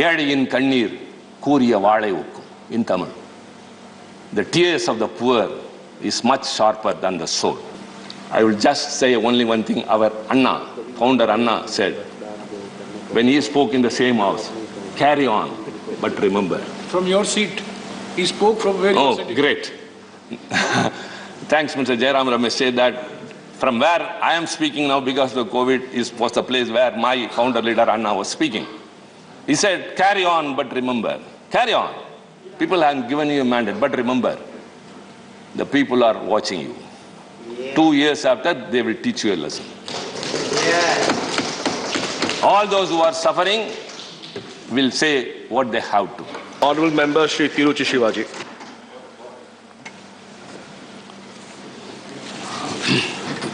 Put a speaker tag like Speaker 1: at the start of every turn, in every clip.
Speaker 1: ஏழையின் கண்ணீர் கூரிய வாளை ஊக்கும். In Tamil, the tears of the poor is much sharper than the sword. I will just say only one thing. Our Anna, founder Anna, said when he spoke in the same house, carry on, but remember.
Speaker 2: From your seat, he spoke from where you said it.
Speaker 1: Great. Thanks, Mr. Jairam Ramesh said that from where I am speaking now, because the COVID was the place where my founder leader Anna was speaking. He said, carry on, but remember. Carry on. People have given you a mandate, but remember, the people are watching you. 2 years after, they will teach you a lesson. All those who are suffering will say what they have to.
Speaker 3: Honorable Member Shri Tiruchi Siva.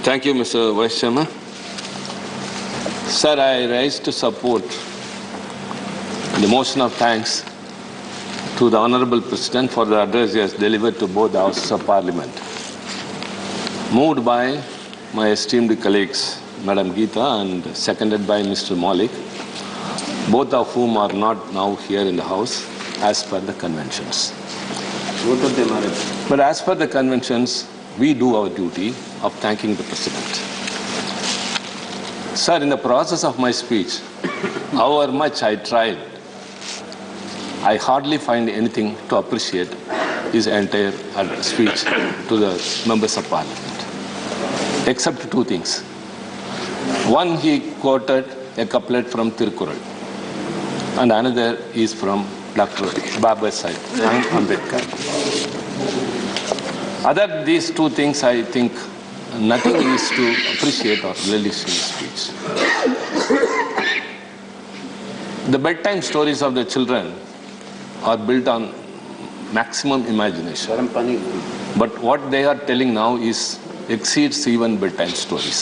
Speaker 1: Thank you, Mr. Vice Chairman. Sir, I rise to support the motion of thanks to the Honorable President for the address he has delivered to both the Houses of Parliament. Moved by my esteemed colleagues, Madam Geeta, and seconded by Mr. Malik, both of whom are not now here in the House as per the conventions. But as per the conventions, we do our duty of thanking the President. Sir, in the process of my speech, however much I tried, I hardly find anything to appreciate his entire speech to the members of Parliament, except two things. One, he quoted a couplet from Tirukkural, and another is from Dr. Baba Sahib Ambedkar. Other than these two things, I think nothing is to appreciate or relish in his speech. The bedtime stories of the children are built on maximum imagination. But what they are telling now exceeds even bedtime stories.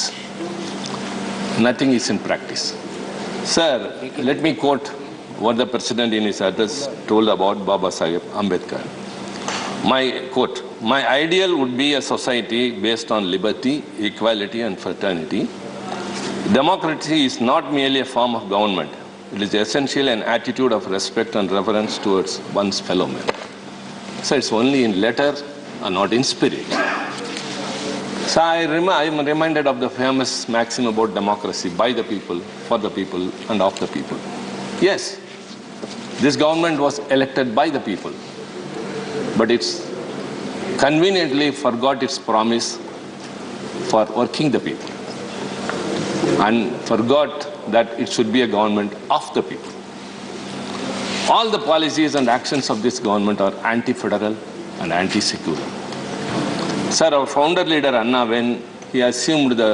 Speaker 1: Nothing is in practice. Sir, let me quote what the President in his address told about Baba Sahib Ambedkar. My quote, my ideal would be a society based on liberty, equality and fraternity. Democracy is not merely a form of government. It is essentially an attitude of respect and reverence towards one's fellow man. So it's only in letter and not in spirit. So I am reminded of the famous maxim about democracy: by the people, for the people and of the people. Yes, this government was elected by the people, but it's conveniently forgot its promise for working the people and forgot that it should be a government of the people. All the policies and actions of this government are anti-federal and anti-secular. Sir, our founder leader Anna, when he assumed the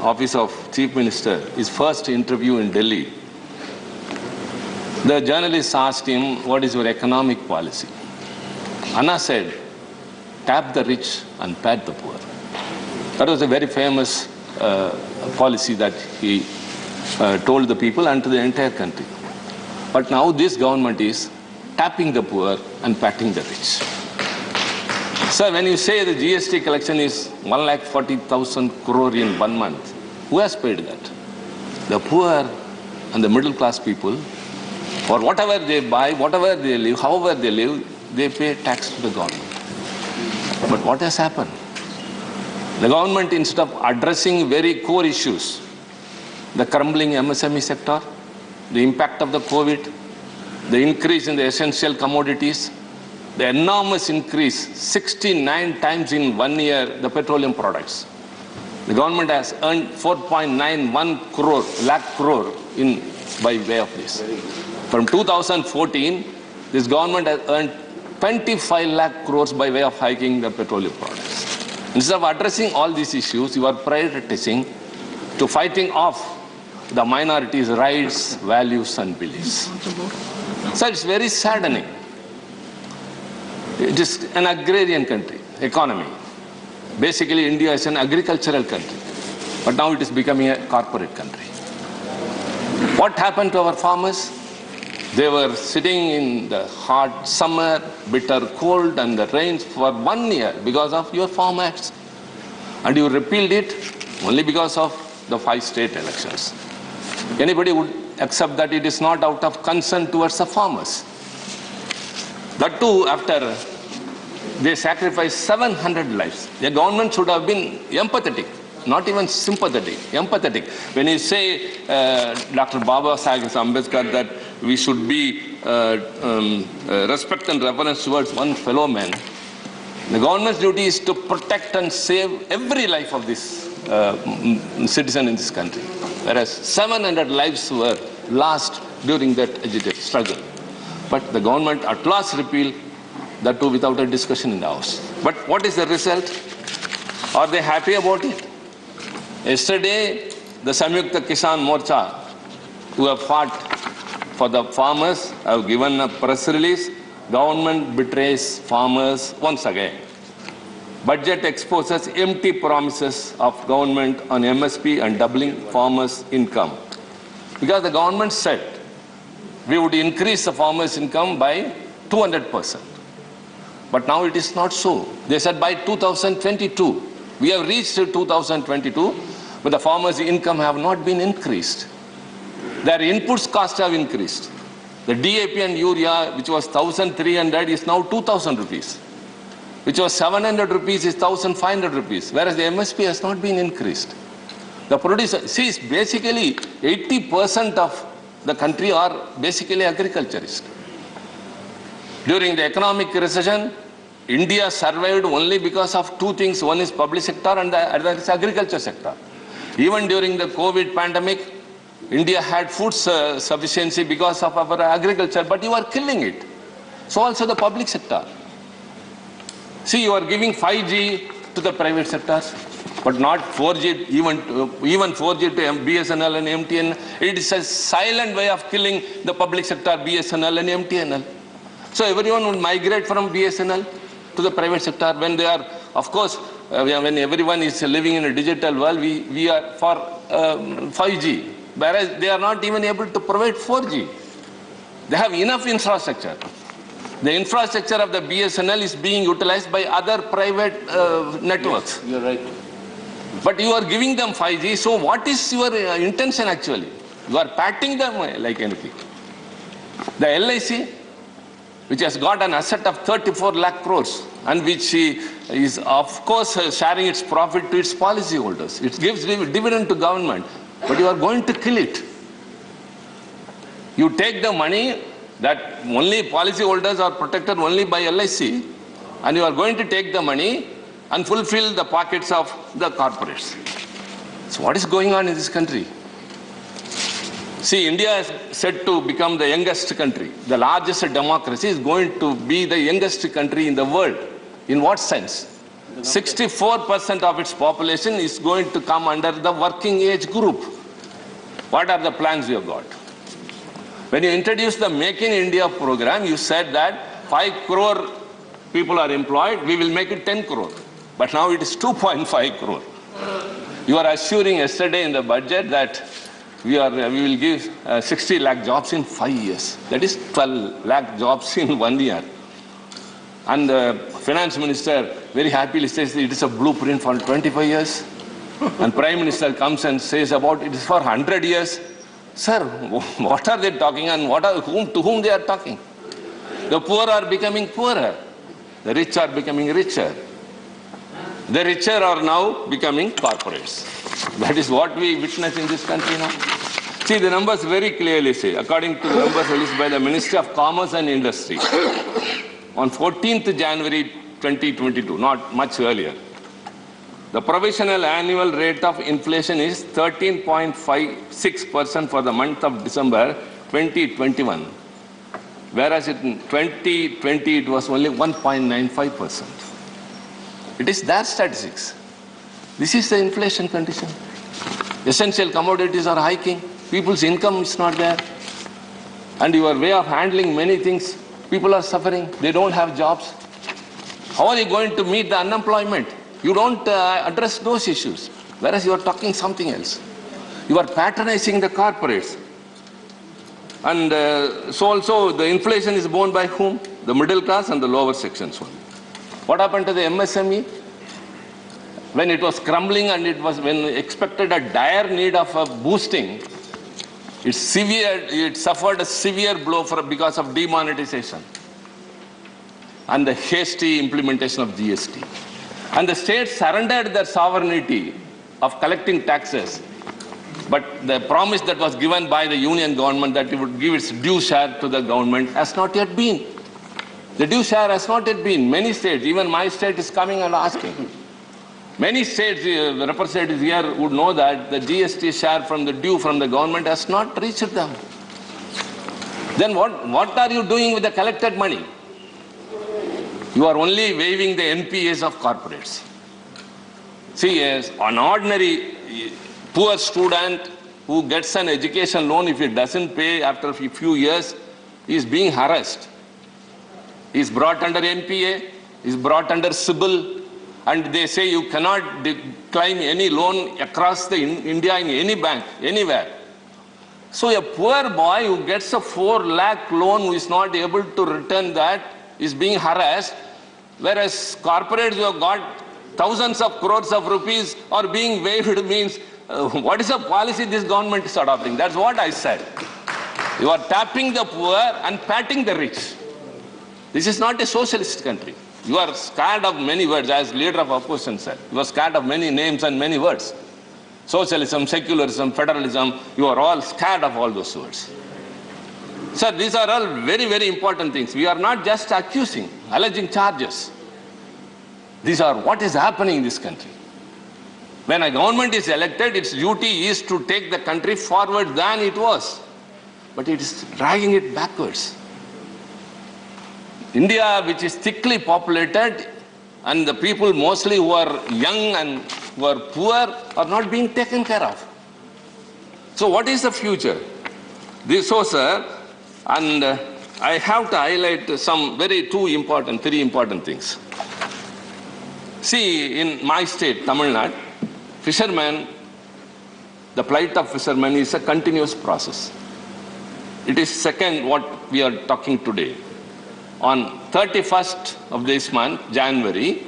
Speaker 1: office of Chief Minister, his first interview in Delhi, the journalist asked him, what is your economic policy? Anna said, tap the rich and pat the poor. That was a very famous policy that he told the people and to the entire country. But now this government is tapping the poor and patting the rich. Sir, when you say the GST collection is 1,40,000 crore in 1 month, who has paid that? The poor and the middle class people, for whatever they buy, whatever they live, however they live, they pay tax to the government. But what has happened? The government, instead of addressing very core issues, the crumbling MSME sector, the impact of the COVID, the increase in the essential commodities, the enormous increase, 69 times in 1 year, the petroleum products. The government has earned 4.91 lakh crore by way of this. From 2014, this government has earned 25 lakh crores by way of hiking the petroleum products. Instead of addressing all these issues, you are prioritizing to fighting off the minorities' rights, values and beliefs. So it's very saddening. It is an agrarian country, economy. Basically, India is an agricultural country, but now it is becoming a corporate country. What happened to our farmers? They were sitting in the hot summer, bitter cold and the rains for 1 year because of your farm acts. And you repealed it only because of the 5 state elections. Anybody would except that it is not out of concern towards the farmers. That too, after they sacrificed 700 lives. The government should have been empathetic, not even sympathetic, empathetic. When you say, Dr. Baba Sahib Ambedkar, that we should be respect and reverence towards one fellow man, the government's duty is to protect and save every life of this citizen in this country. Whereas 700 lives were lost during that struggle. But the government at last repealed that too without a discussion in the House. But what is the result? Are they happy about it? Yesterday, the Samyukta Kisan Morcha, who have fought for the farmers, have given a press release. Government betrays farmers once again. Budget exposes empty promises of government on MSP and doubling farmers' income. Because the government said we would increase the farmers' income by 200%. But now it is not so. They said by 2022. We have reached 2022, but the farmers' income have not been increased. Their inputs costs have increased. The DAP and urea, which was 1,300, is now 2,000 rupees. Which was 700 rupees is 1,500 rupees, whereas the MSP has not been increased. The producer, see, basically 80% of the country are basically agriculturists. During the economic recession, India survived only because of two things. One is public sector and the other is agriculture sector. Even during the COVID pandemic, India had food sufficiency because of our agriculture, but you are killing it. So also the public sector. See, you are giving 5G to the private sectors, but not 4G, even 4G to BSNL and MTNL. It is a silent way of killing the public sector, BSNL and MTNL. So everyone would migrate from BSNL to the private sector when they are, of course, when everyone is living in a digital world, we are for 5G, whereas they are not even able to provide 4G. They have enough infrastructure. The infrastructure of the BSNL is being utilized by other private networks.
Speaker 2: Yes, you're right.
Speaker 1: But you are giving them 5G, so what is your intention actually? You are patting them like anything. The LIC, which has got an asset of 34 lakh crores and which is of course sharing its profit to its policyholders. It gives dividend to government, but you are going to kill it. You take the money that only policyholders are protected only by LIC, and you are going to take the money and fulfill the pockets of the corporates. So what is going on in this country? See, India is said to become the youngest country. The largest democracy is going to be the youngest country in the world. In what sense? 64% of its population is going to come under the working age group. What are the plans you have got? When you introduced the Make in India program, you said that 5 crore people are employed, we will make it 10 crore. But now it is 2.5 crore. You are assuring yesterday in the budget that we will give 60 lakh jobs in 5 years. That is 12 lakh jobs in 1 year. And the finance minister very happily says it is a blueprint for 25 years. And Prime Minister comes and says about it is for 100 years. Sir, what are they talking and to whom they are talking? The poor are becoming poorer. The rich are becoming richer. The richer are now becoming corporates. That is what we witness in this country now. See, the numbers very clearly say, according to the numbers released by the Ministry of Commerce and Industry, on 14th January 2022, not much earlier, the provisional annual rate of inflation is 13.56% for the month of December 2021, whereas in 2020 it was only 1.95%. It is their statistics. This is the inflation condition. Essential commodities are hiking. People's income is not there. And your way of handling many things, people are suffering. They don't have jobs. How are you going to meet the unemployment? You don't address those issues, whereas you are talking something else. You are patronizing the corporates. And so also the inflation is borne by whom? The middle class and the lower sections only. What happened to the MSME? When it was crumbling and it was when expected a dire need of a boosting, It suffered a severe blow because of demonetization and the hasty implementation of GST. And the states surrendered their sovereignty of collecting taxes. But the promise that was given by the union government that it would give its due share to the government has not yet been. The due share has not yet been. Many states, even my state is coming and asking. Many states, the representatives here would know that the GST share from the due from the government has not reached them. Then what are you doing with the collected money? You are only waiving the NPAs of corporates. See, as an ordinary poor student who gets an education loan, if he doesn't pay after a few years, he is being harassed. He is brought under NPA, he is brought under CIBIL, and they say you cannot decline any loan across the India in any bank, anywhere. So a poor boy who gets a 4 lakh loan who is not able to return that is being harassed, whereas corporates who have got thousands of crores of rupees are being waived means what is the policy this government is adopting? That's what I said. You are tapping the poor and patting the rich. This is not a socialist country. You are scared of many words, as leader of opposition said. You are scared of many names and many words. Socialism, secularism, federalism, you are all scared of all those words. Sir, these are all very, very important things. We are not just accusing, alleging charges. These are what is happening in this country. When a government is elected, its duty is to take the country forward than it was. But it is dragging it backwards. India, which is thickly populated, and the people mostly who are young and who are poor are not being taken care of. So what is the future? So, sir, and I have to highlight some three important things. See, in my state, Tamil Nadu, fishermen, the plight of fishermen is a continuous process. It is second what we are talking today. On 31st of this month, January,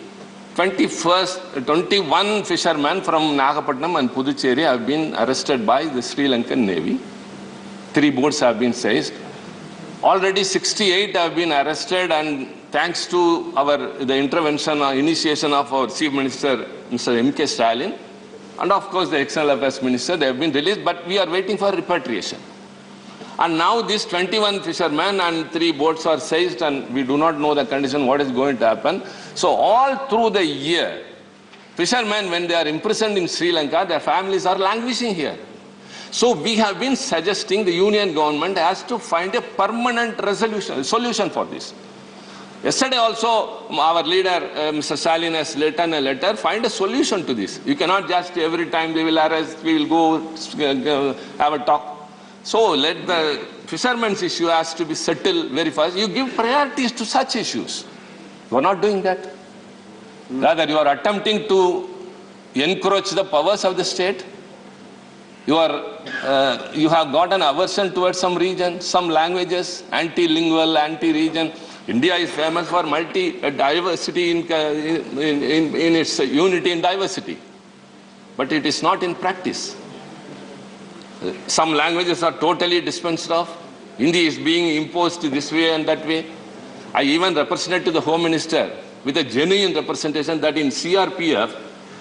Speaker 1: 21 fishermen from Nagapattinam and Puducherry have been arrested by the Sri Lankan Navy. 3 boats have been seized. Already 68 have been arrested, and thanks to the intervention or initiation of our Chief Minister, Mr. DMK Stalin, and of course the External Affairs Minister, they have been released, but we are waiting for repatriation. And now these 21 fishermen and 3 boats are seized, and we do not know the condition, what is going to happen. So all through the year, fishermen, when they are imprisoned in Sri Lanka, their families are languishing here. So we have been suggesting the union government has to find a permanent solution for this. Yesterday also, our leader, Mr. Stalin, has written a letter, find a solution to this. You cannot just every time they will arrest, we will go have a talk. So let the fishermen's issue has to be settled very fast. You give priorities to such issues. You are not doing that. Rather, you are attempting to encroach the powers of the state. You have got an aversion towards some region, some languages, anti-lingual, anti-region. India is famous for multi-diversity in its unity in diversity. But it is not in practice. Some languages are totally dispensed of. Hindi is being imposed this way and that way. I even represented to the Home Minister with a genuine representation that in CRPF,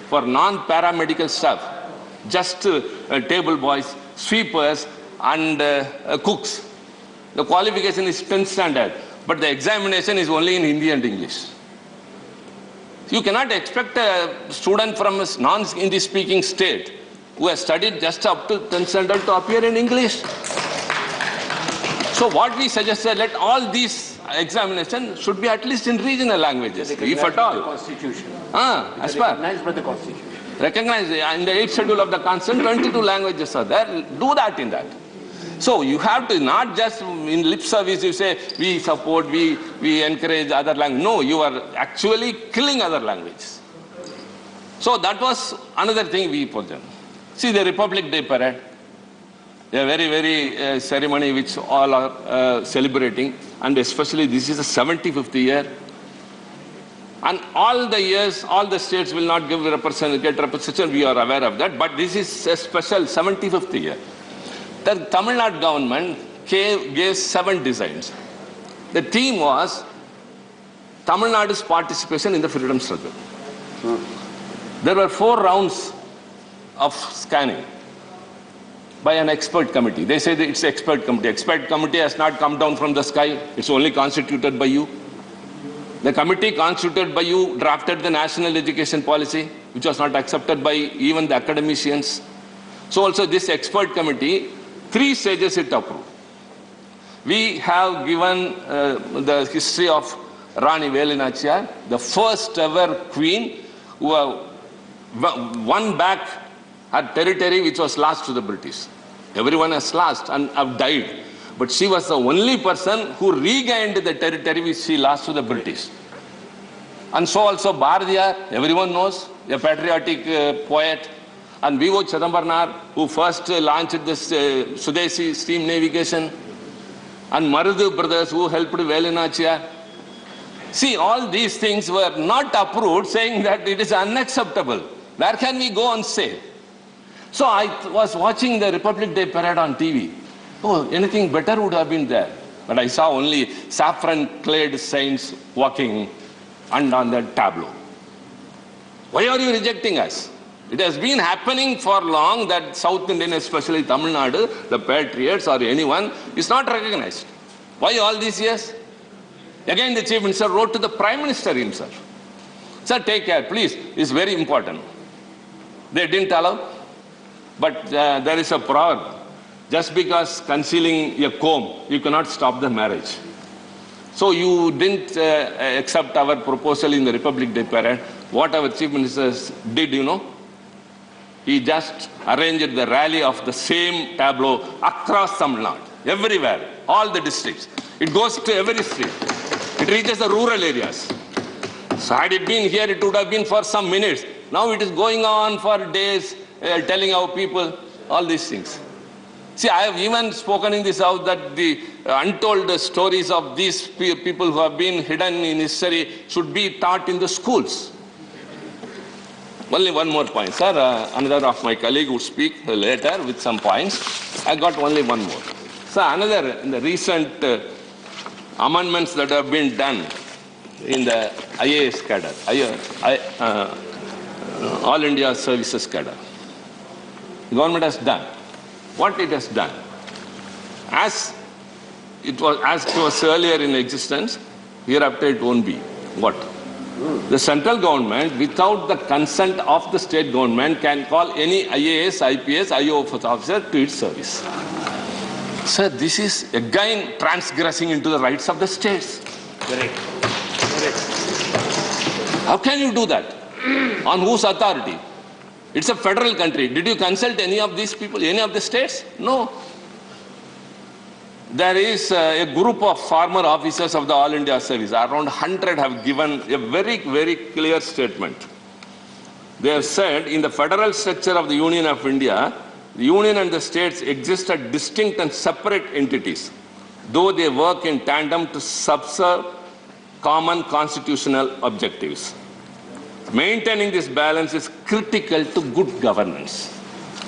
Speaker 1: for non-paramedical staff, just table boys, sweepers and cooks, the qualification is 10th standard, but the examination is only in Hindi and English. You cannot expect a student from a non-Hindi speaking state who has studied just up to 10th standard to appear in English. So what we suggested, let all these examinations should be at least in regional languages, if at all.
Speaker 2: Constitution.
Speaker 1: As per.
Speaker 2: Recognized by the Constitution.
Speaker 1: Recognized in the 8th schedule of the Constitution, 22 languages are there. Do that in that. So you have to not just in lip service you say we support, we encourage other languages. No, you are actually killing other languages. So that was another thing we put them. See the Republic Day parade, a very, very ceremony which all are celebrating, and especially this is the 75th year. And all the years, all the states will not get representation, we are aware of that, but this is a special 75th year. The Tamil Nadu government gave 7 designs. The theme was Tamil Nadu's participation in the freedom struggle. There were 4 rounds of scanning by an expert committee. They say that it's expert committee. Expert committee has not come down from the sky. It's only constituted by you. The committee constituted by you drafted the national education policy, which was not accepted by even the academicians. So also this expert committee, 3 stages it approved. We have given the history of Rani Velu Nachiyar, the first ever queen who won back her territory which was lost to the British. Everyone has lost and have died. But she was the only person who regained the territory which she lost to the British. And so also Bharathi, everyone knows, a patriotic poet. And V.O. Chidambaram, who first launched this Swadeshi steam navigation. And Marudu brothers, who helped Velu Nachiyar. See, all these things were not approved, saying that it is unacceptable. Where can we go and say? So I was watching the Republic Day parade on TV. Oh, anything better would have been there. But I saw only saffron-clad saints walking and on the tableau. Why are you rejecting us? It has been happening for long that South Indian, especially Tamil Nadu, the patriots or anyone, is not recognized. Why all these years? Again, the Chief Minister wrote to the Prime Minister himself. Sir, take care, please. It's very important. They didn't allow. But there is a proverb. Just because concealing a comb, you cannot stop the marriage. So you didn't accept our proposal in the Republic Day parade. What our Chief Minister did, you know? He just arranged the rally of the same tableau across Tamil Nadu, everywhere, all the districts. It goes to every street. It reaches the rural areas. So had it been here, it would have been for some minutes. Now it is going on for days, telling our people all these things. See, I have even spoken in this house that the untold stories of these people who have been hidden in history should be taught in the schools. Only one more point, sir. Another of my colleague would speak later with some points. I got only one more. Sir, another in the recent amendments that have been done in the IAS cadre, All India Services cadre. The government has done what it has done. As it was earlier in existence, hereafter it won't be. What? The central government, without the consent of the state government, can call any IAS, IPS, IO officer to its service. Sir, this is again transgressing into the rights of the states.
Speaker 2: Correct. Correct.
Speaker 1: How can you do that? On whose authority? It's a federal country. Did you consult any of these people, any of the states? No. There is a group of former officers of the All India Service, around 100 have given a very, very clear statement. They have said, in the federal structure of the Union of India, the Union and the states exist as distinct and separate entities, though they work in tandem to subserve common constitutional objectives. Maintaining this balance is critical to good governance.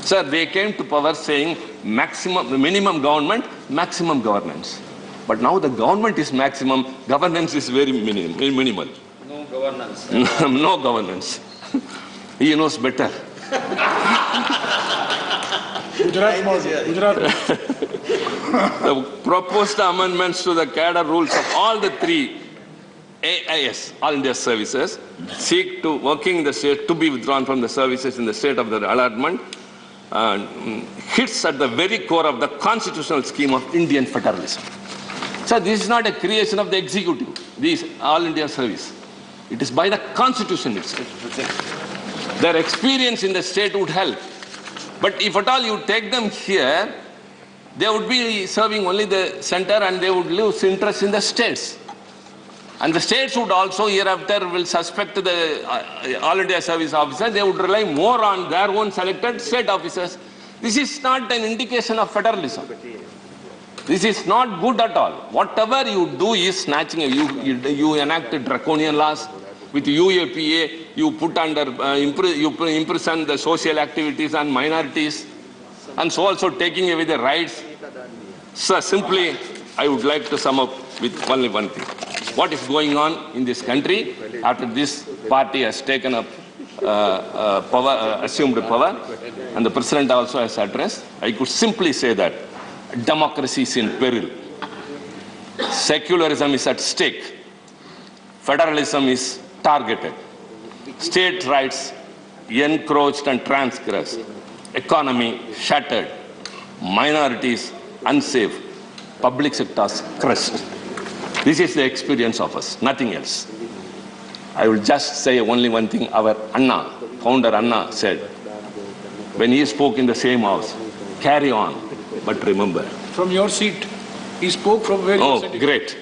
Speaker 1: Sir, they came to power saying minimum government, maximum governance. But now the government is maximum, governance is very minimal.
Speaker 2: No governance.
Speaker 1: No governance. He knows better.
Speaker 2: Gujarat model. Gujarat.
Speaker 1: The proposed amendments to the cadre rules of all the 3 AIS, All India Services, seek to working in the state to be withdrawn from the services in the state of the allotment, hits at the very core of the constitutional scheme of Indian federalism. So this is not a creation of the executive, this All India Service. It is by the constitution itself. Their experience in the state would help. But if at all you take them here, they would be serving only the center and they would lose interest in the states. And the states would also hereafter will suspect the All India Service officers. They would rely more on their own selected state officers. This is not an indication of federalism. This is not good at all. Whatever you do is snatching. You enact draconian laws. With UAPA, you put under, you imprison the social activities and minorities. and so also taking away the rights. So simply, I would like to sum up with only one thing. What is going on in this country after this party has taken up assumed power, and the president also has addressed? I could simply say that democracy is in peril. Secularism is at stake. Federalism is targeted. State rights encroached and transgressed. Economy shattered. Minorities unsafe. Public sectors crushed. This is the experience of us, nothing else. I will just say only one thing. Our Anna, founder Anna, said when he spoke in the same house, carry on, but remember.
Speaker 2: From your seat. He spoke from where you were sitting.
Speaker 1: Great.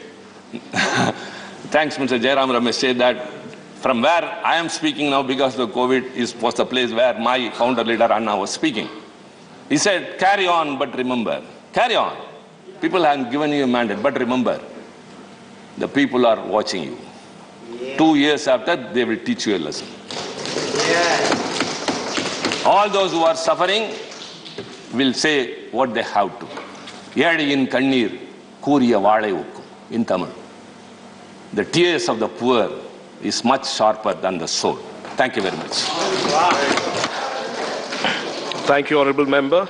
Speaker 1: Thanks, Mr. Jairam Ramesh said that from where I am speaking now, because the COVID was the place where my founder leader Anna was speaking. He said, carry on, but remember. Carry on. People have given you a mandate, but remember, the people are watching you. Yeah. 2 years after, they will teach you a lesson. Yeah. All those who are suffering will say what they have to. Yadi kannir kuriya vaale ukku in Tamil. The tears of the poor is much sharper than the sword. Thank you very much.
Speaker 3: Thank you, Honorable Member.